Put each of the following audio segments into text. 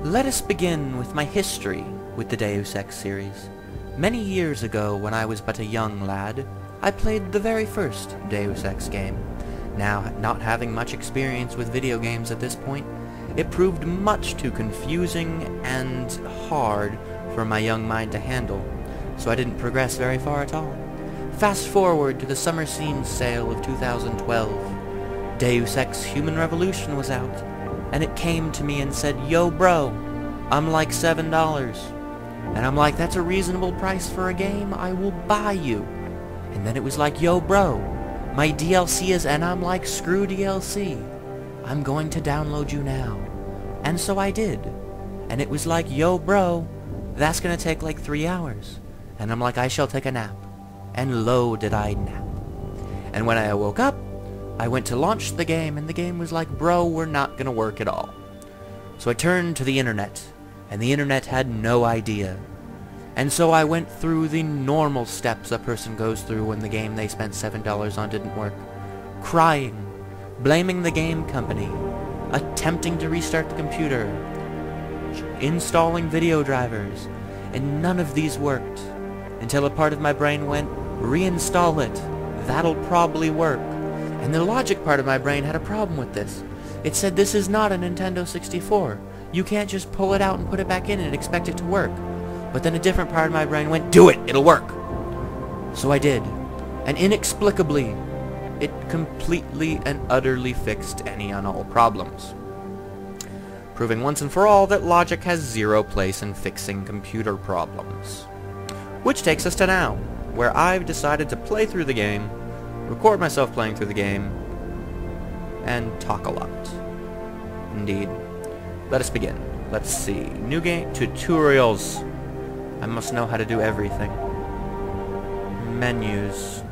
Let us begin with my history with the Deus Ex series. Many years ago, when I was but a young lad, I played the very first Deus Ex game. Now, not having much experience with video games at this point, it proved much too confusing and hard for my young mind to handle, so I didn't progress very far at all. Fast forward to the Summer Scene sale of 2012. Deus Ex Human Revolution was out, and it came to me and said, "Yo bro, I'm like $7. And I'm like, that's a reasonable price for a game, I will buy you. And then it was like, yo bro, my DLC is, and I'm like, screw DLC. I'm going to download you now. And so I did. And it was like, yo bro, that's gonna take like 3 hours. And I'm like, I shall take a nap. And lo did I nap. And when I woke up, I went to launch the game, and the game was like, bro, we're not gonna work at all. So I turned to the internet, and the internet had no idea. And so I went through the normal steps a person goes through when the game they spent $7 on didn't work. Crying, blaming the game company, attempting to restart the computer, installing video drivers, and none of these worked. Until a part of my brain went, reinstall it, that'll probably work. And the logic part of my brain had a problem with this. It said, this is not a Nintendo 64. You can't just pull it out and put it back in and expect it to work. But then a different part of my brain went, do it, it'll work. So I did. And inexplicably, it completely and utterly fixed any and all problems. Proving once and for all that logic has zero place in fixing computer problems. Which takes us to now, where I've decided to play through the game, record myself playing through the game, and talk a lot. Indeed. Let us begin. Let's see. New game tutorials. I must know how to do everything. Menus.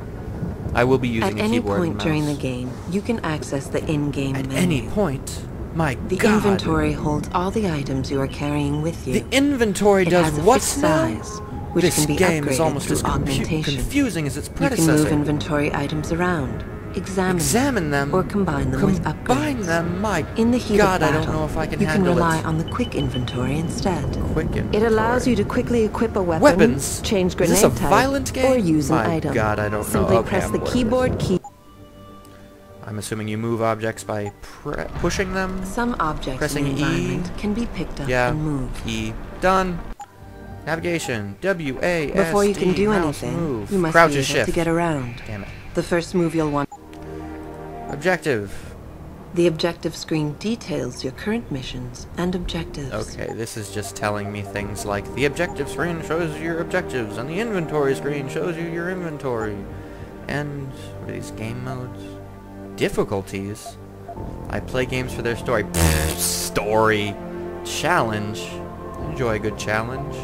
I will be using a keyboard and mouse. At any point during the game, you can access the in-game menu. At any point? My God. The inventory holds all the items you are carrying with you. The inventory does what size, which this can be game is upgraded almost through as augmentation. confusing as its You predecessor. can move inventory items around, examine them, or combine them with upgrades. Combine them? My In the heat God, of battle, I don't know if I can you can handle rely it. on the quick inventory instead. Quick inventory. It allows you to quickly equip a weapon, Weapons? change grenade Is this a type, violent game? or use an My item. God, I don't know. Simply Okay, press I'm the bored of keyboard this. key. I'm assuming you move objects by pushing them? Some objects Pressing in the E. environment can be picked up Yeah. and moved. E. Done. Navigation. W-A-S-D. Before you can do Mouse anything, move. you must Crouch be is able shift. to get around. Damn it. The first move you'll want. Objective. The objective screen details your current missions and objectives. Okay, this is just telling me things like the objective screen shows you your objectives, and the inventory screen shows you your inventory. And what are these game modes? Difficulties? I play games for their story. Pfft, story. Challenge. Enjoy a good challenge.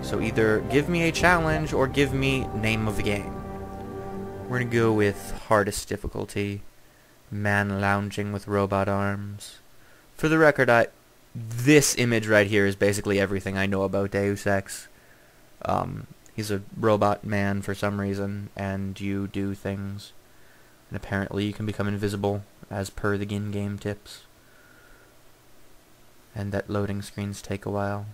So either give me a challenge or give me name of the game. We're gonna go with hardest difficulty. Man lounging with robot arms. For the record, this image right here is basically everything I know about Deus Ex. He's a robot man for some reason, and you do things. And apparently you can become invisible, as per the in-game tips. And that loading screens take a while.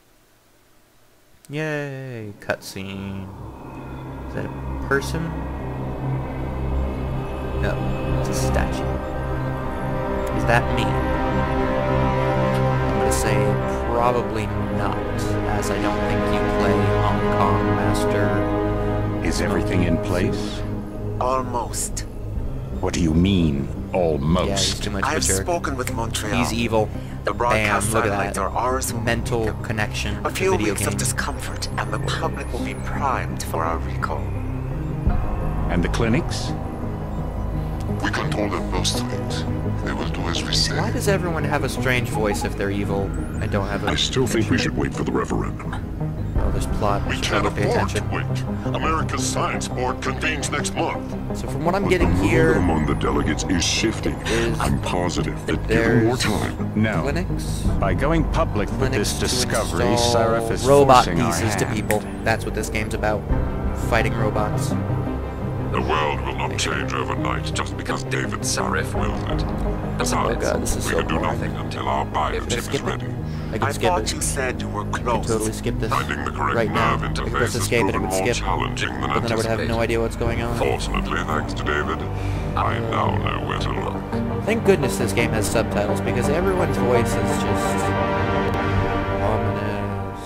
Yay! Cutscene. Is that a person? No, it's a statue. Is that me? I'm gonna say probably not, as I don't think you play Hong Kong Master. Is everything in place? Almost. What do you mean, Yeah, he's almost? too much of a I've jerk. spoken with Montreal. He's evil. The Bam, broadcast look at satellites that. are ours when we Mental pick 'em. connection A to few video weeks of games. discomfort, and the public will be primed for our recall. And the clinics? We control them personally. They will do as we say. Why does everyone have a strange voice if they're evil? I don't have a... I still think we should wait for the referendum. Oh, there's plot. I We should can't probably pay afford to attention. wait. America's Science Board convenes next month. So from what I'm But getting the mood here, among the delegates is shifting. is I'm positive that there's given more time, No. clinics? By going public with Clinics this to discovery, install Seraph is robot forcing our pieces to hand. people. That's what this game's about. Fighting robots. The world will not change overnight just because David Sarif wills it. Besides, God, this is we so can do boring. nothing until our biochip is Skip it? ready. I can I skip thought it. you said you were I can close. totally skip this Finding the correct right now. nerve I could interface press has escape and it proven would more skip. challenging than But then I would have no anticipated. idea what's going on. Fortunately, thanks to David, I now know where to look. Thank goodness this game has subtitles, because everyone's voice is just ominous.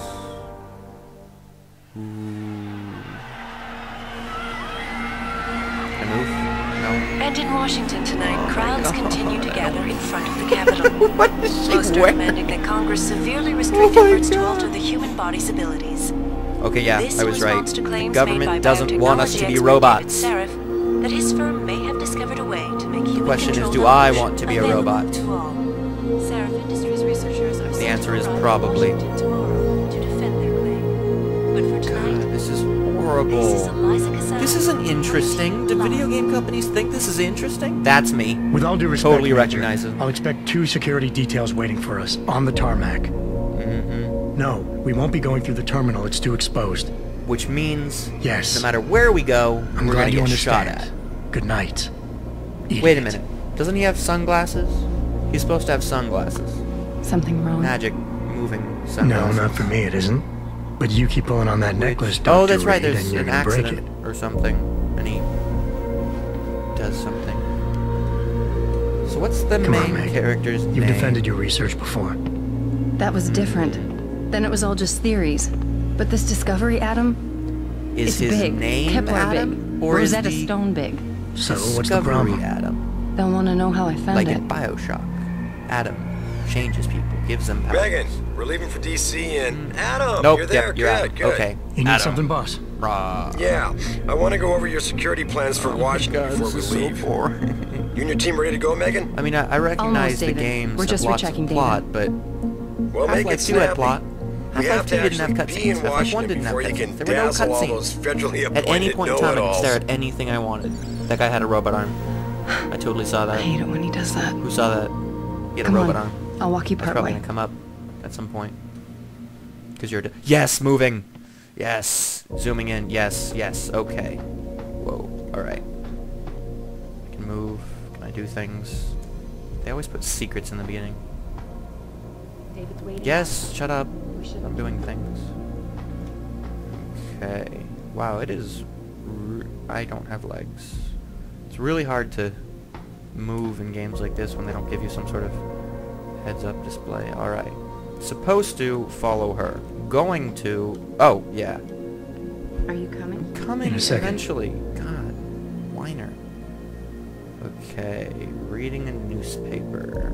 Can I move? No. And in Washington tonight, crowds continue to gather in front of the Capitol. What is she Most are wearing? demanding that Congress severely restrict Oh my efforts to God. alter the human body's abilities. Okay, yeah, This I was right. response to The claims made by government doesn't want us to biotechnology be expert robots. David Sarif that his firm may have discovered a way to make human question is, control do I television want to be a available robot? to all. Sarif Industries researchers are The answer is set to arrive in probably. Washington tomorrow to defend their claim. But for tonight, God, this is this is horrible. Eliza Casella. This isn't interesting. Do video game companies think this is interesting? That's me. With all due respect, Totally Major, recognize it. I'll expect 2 security details waiting for us on the tarmac. No, we won't be going through the terminal. It's too exposed. Which means, Yes. no matter where we go, I'm we're gonna glad you get shot understand. at. Good night. Wait a idiot. minute. Doesn't he have sunglasses? He's supposed to have sunglasses. Something wrong? Magic moving No, sunglasses. not for me, it isn't. But you keep pulling on that necklace, Oh, Dr. that's right. Reed, There's and you're an gonna break accident it. or something, and he does something. So what's the Come on, main Meg. character's You've name? defended your research before. That was different. Then it was all just theories. But this discovery atom, Is it's his big. name Kepler Adam, big. or is Rosetta the Stone big. So, what's the Discovery problem? Adam? They'll want to know how I found Like it. in BioShock, Adam changes people, gives them powers. Megan, we're leaving for DC and Adam, Nope. you're there. Yep. You're good, Adam. good. Okay. You need Adam. something, boss? Rah. Yeah, I want to go over your security plans for Washington God, before this we is so leave. boring. You and your team ready to go, Megan? I mean, I recognize Almost, the David. games We're have just lots of rechecking plot, but Well, make it Half-Life 2 had snappy. plot. We have Half-Life 2 to didn't have actually be in cutscenes. Half-Life 1 Washington didn't have before you can cutscenes. There were no dazzle all those cutscenes. federally At any appointed point in time, I could know-it-alls. stare at anything I wanted. That guy had a robot arm. I totally saw I that. hate it when he does that. Who saw that? He had Come a robot on. arm. I'll walk you That's part probably way. gonna come up at some point. Cause you're yes, moving. Yes, zooming in. Yes, yes. Okay. Whoa. All right. I can move. Can I do things? They always put secrets in the beginning. David's waiting. Yes. Shut up. I'm doing things. Okay. Wow. It is. I don't have legs. It's really hard to move in games like this when they don't give you some sort of heads-up display. All right. Supposed to follow her. Going to... Oh, yeah. Are you coming? Coming In a second. eventually. God. Whiner. Okay. Reading a newspaper.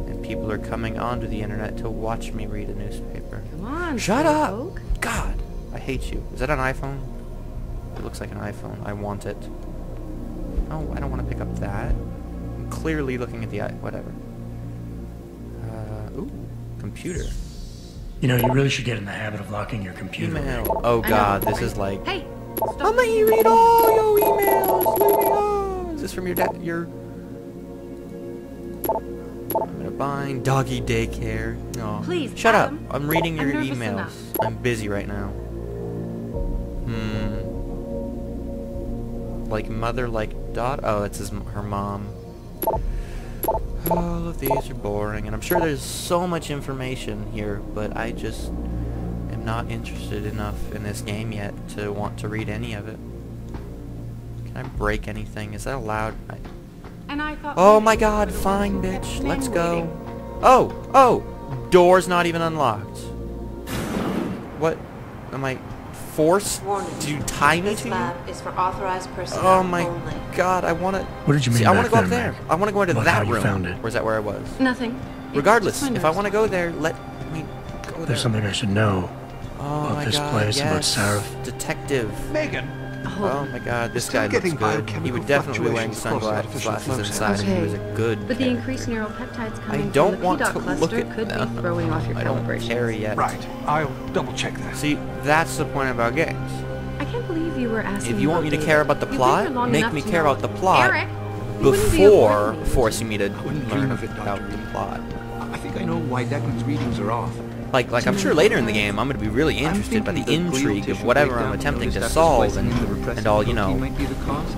And people are coming onto the internet to watch me read a newspaper. Come on. Shut up! Folk. God. I hate you. Is that an iPhone? It looks like an iPhone. I want it. Oh, I don't want to pick up that. I'm clearly looking at the whatever. Ooh. Computer. You know, you really should get in the habit of locking your computer. Email. Oh I god, know. this is like... Hey! I'm gonna read all your emails! Leave me alone! Is this from your dad? Your... I'm gonna bind doggy daycare. No. Please, Shut Adam. up. I'm reading your I'm nervous emails. enough. I'm busy right now. Like mother, like daughter. Oh, it's her mom. All of these are boring, and I'm sure there's so much information here, but I just am not interested enough in this game yet to want to read any of it. Can I break anything? Is that allowed? And I thought Oh my god, fine, bitch. Let's go. Oh! Oh! Door's not even unlocked. What? Am I forced to tie me This to you? lab is for authorized personnel Oh my only. god, I wanna... What did you mean See, I wanna back go up there, there. Meg? I wanna go into About that how you room. found it? Or is that where I was? Nothing. Regardless, It's if I want to go there, let me go there. There's something I should know. Oh about my this god, place, about yes. Sarif. Megan! Detective. Oh my god, this Still guy looks getting good. He biochemical would definitely be wearing fluctuations across artificial sunglasses flow inside if he was a good But the character. increased neuropeptides I coming don't from the want PDOT to look cluster at could them. be throwing off your I don't calibration. care yet. Right, I'll double check that. See, that's the point about games. I can't believe you were asking If you want me to about care David. about the You've been plot, here long make enough me to care know- about the plot Eric, you wouldn't be before avoiding me. forcing me to wouldn't learn dream of it, Dr. about the Reed. plot. I think I know why Declan's readings are off. Like I'm sure later in the game I'm going to be really interested by the intrigue of whatever I'm attempting to solve and all, you know,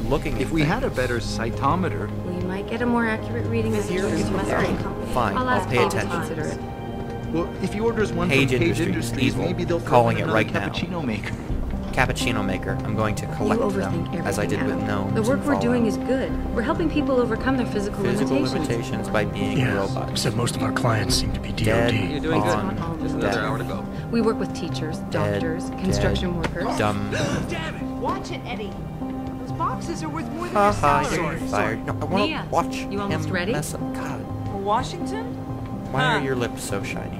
looking at If we had a better cytometer... Well, you might get a more accurate reading of the Fine, I'll pay attention. Well, if he orders one Page from Page Industries, Industries, evil. maybe they'll throw Calling in it another right now. cappuccino maker. Cappuccino maker. I'm going to collect You them, overthink as I did with everything, Adam. gnomes. The work and we're doing Fallout. is good. We're helping people overcome their physical Limitations by being Yeah, robots. except most of our clients seem to be DOD. Dead You're doing good. on Just dead. another hour to go. We work with teachers, doctors, construction workers. Dumb. Watch it, Eddie. Those boxes are worth more than your Haha, salary. you're fired. No, I want Mia, to watch you almost him ready? mess up. God, Washington? why are your lips so shiny?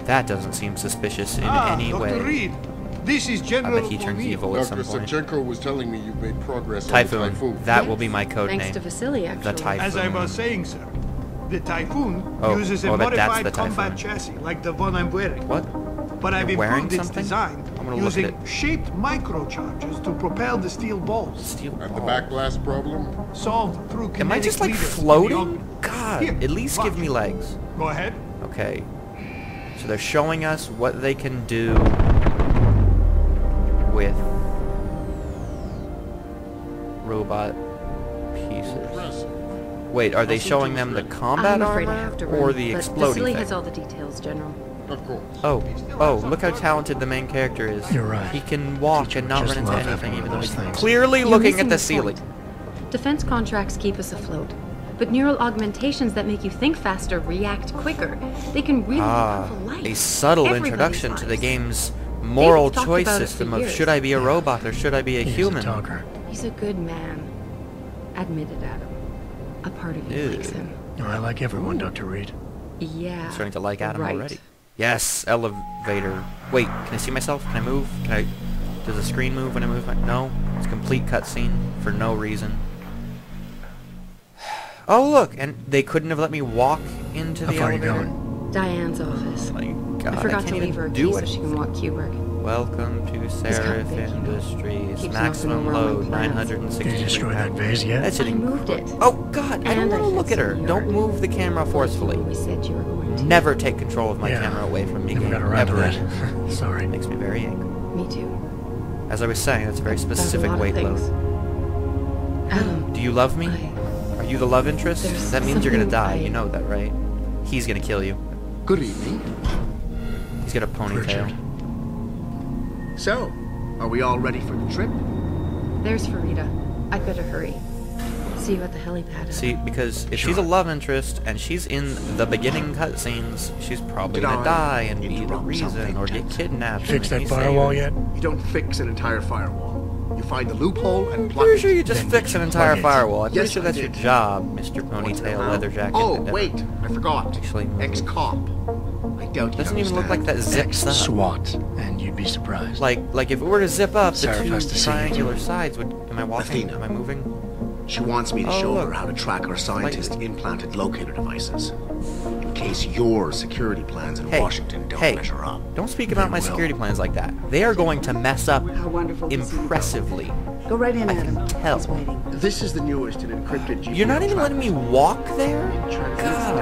That doesn't seem suspicious in any Dr. way. Reed, this is I General bet he turns O'Neill. evil at Dr. some point. Savchenko was telling me you've made progress on the Typhoon. Typhoon. That will be my code Thanks name. to Vasily, actually. The Typhoon. As I was saying, sir, the Typhoon Oh, uses oh, a I bet that's modified the combat Typhoon. chassis like the one I'm wearing. What? But I've You're wearing improved its something? design I'm gonna look at using shaped microcharges to propel the steel balls. Steel And the balls. backblast problem? Solved through Am I kinetic just like leaders in the floating? aug- God, Here, at least give watch. me legs. Go ahead. Okay. So they're showing us what they can do with robot pieces. Wait, are they showing them the combat I'm afraid I armor have to or run, the but exploding Vasily thing? has all the details, General. Of course. Oh, look how talented the main character is. You're right. He can walk Teacher and not just run into love having anything, one even of though those he's things. clearly You're looking at missing the the ceiling. point. Defense contracts keep us afloat. But neural augmentations that make you think faster react quicker. They can really Ah, become life. a subtle Everybody's introduction to the lives. game's moral talked choice about it for system of years. should I be a robot or should I be a He's human? a talker. He's a good man. Admit it, Adam. A part of you Ew. likes him. I like everyone, Dr. Reed. Yeah. I'm starting to like Adam right. already. Yes, elevator. Wait, can I see myself? Can I move? Can I... Does the screen move when I move? No. It's a complete cutscene for no reason. Oh, look! And they couldn't have let me walk into How the far are you elevator? going? Diane's office. Oh my God, I forgot can't to even leave her a do key so it. she can walk Kubrick. Welcome to kinda Seraph big, you know. Industries. Keeps Maximum knocking over all load, my plans. 960. Did you destroy that vase yet? That's I an moved it. Oh God! I don't And want to I look at fixed her. the Don't yard. move the camera forcefully. We said you were going to. Never take control of my Yeah. camera away from me. Never game, got around to ever. that. Sorry. Makes me very angry. Me too. As I was saying, that's a very That's a specific lot of weight things. load. Adam, Do you love me? Are you the love interest? There's That means you're gonna something die. I- You know that, right? He's gonna kill you. Good evening. He's got a ponytail. Richard. So, are we all ready for the trip? there's Farida. I'd better hurry. See you at the helipad. See, because if Sure. she's a love interest and she's in the beginning cutscenes, she's probably Did gonna I die and be the interrupt reason something, or get Ted? kidnapped. Fix and that be firewall saved. yet? You don't fix an entire firewall. You find the loophole and plug Pretty it. sure you just Then fix you an entire plug it. firewall. I'm pretty Yes, sure I that's your did. job, Mr. Ponytail Leather Jacket. Oh, wait, I forgot. Actually, no. Ex-cop. I doubt you Doesn't even look like that zips up. SWAT, and you'd be surprised. Like if it were to zip up, the Sarah two has to see you. triangular sides would... Am I walking? Athena. Am I moving? She wants me to Oh, show look. her how to track our scientist-implanted locator devices. In case your security plans in Hey, Washington don't hey, measure up. don't speak about my will. security plans like that. They are going to mess up How wonderful to see you. impressively. Go right in, I Adam. can tell. He's waiting. This is the newest and encrypted GPS You're not even letting me walk there? God.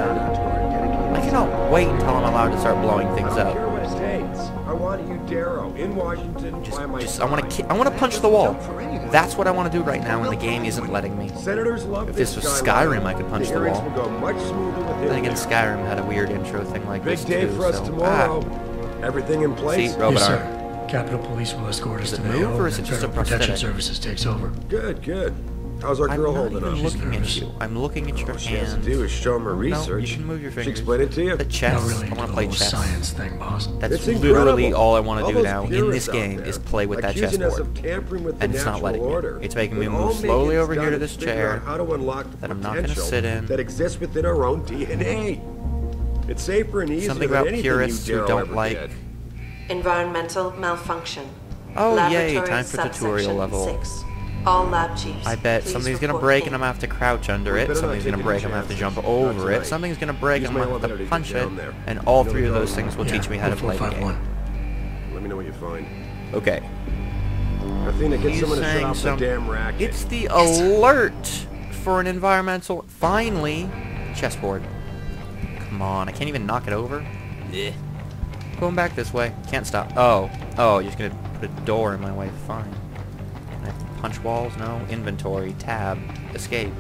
I cannot wait until I'm allowed to start blowing things I don't up. care what it takes. I want you, Darrow, in Washington by my I want to punch the wall. That's what I want to do right now, and the game isn't letting me. Senators love If this was skyline. Skyrim, I could punch the hearings wall. will go much smoother with him Then again, there. Skyrim had a weird intro thing like Big this day too. for us So, tomorrow. Everything in place? See, robot Yes, art. sir. Capitol Police will escort us Does to it Mayo, move, or is it and just a Federal Protection prosthetic? Services takes over. Good, good. How's our I'm girl not holding even up? looking at nervous. you. I'm looking at your All she has to hands. do is show him her No, research. you can move your She fingers. explain it to you. The chess. Not really I into want the to play whole chess. science thing, boss. That's It's literally incredible. all I want to All do those now in purists this out game there is play with that accusing us chessboard. of tampering with the And it's not natural letting me. order. It's making me When all move slowly making's over here done to is this figure chair out how to unlock the that I'm not gonna potential sit in. that exists within our own DNA. It's safer and easier Something than about anything purists you who Darrow don't ever like. did. Environmental malfunction. Oh yay! Laboratory Time for tutorial subsection level. 6. All lab chiefs. I bet please something's gonna report break in. and I'm gonna have to crouch under We it. better not Something's take gonna any break and I'm gonna have to chances. jump Not over tonight. it. Something's gonna break Use and I'm my gonna have elevator to to punch get it. down there. And all You know three the of those drill. things will Yeah, teach me how to play the 451. game. Let me know what you find. Okay. Athena, get He's someone to shut saying off the damn racket. It's the alert for an environmental. Finally, chessboard. Come on, I can't even knock it over. Going back this way. Can't stop. Oh, you're just gonna put a door in my way. Fine. Can I punch walls? No. Inventory. Tab. Escape.